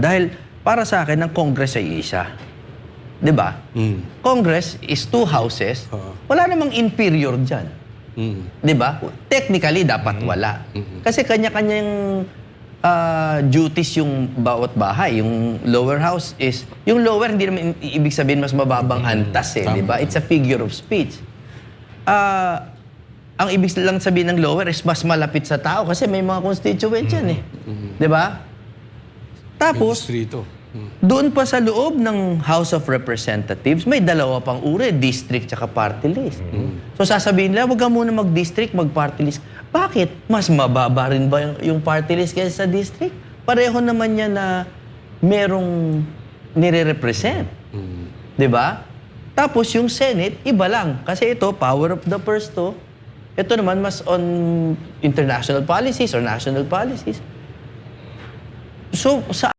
Dahil para sa akin, ang Congress ay isa. 'Di ba? Congress is 2 houses. Wala namang inferior dyan. 'Di ba? Technically, dapat wala. Kasi kanya-kanyang duties yung bawat bahay. Yung lower house is... Yung lower, hindi naman ibig sabihin mas mababang antas eh. 'Di ba? It's a figure of speech. Ang ibig lang sabihin ng lower is mas malapit sa tao kasi may mga constituents yan eh. 'Di ba? Tapos, doon pa sa loob ng House of Representatives, may dalawa pang uri, district tsaka party list. So sasabihin nila, huwag ka muna mag-district, mag-party list. Bakit? Mas mababa rin ba yung party list kaysa sa district? Pareho naman yan na merong nire-represent. 'Di ba? Tapos yung Senate, iba lang. Kasi ito, power of the purse to. Ito naman mas on international policies or national policies. So, sa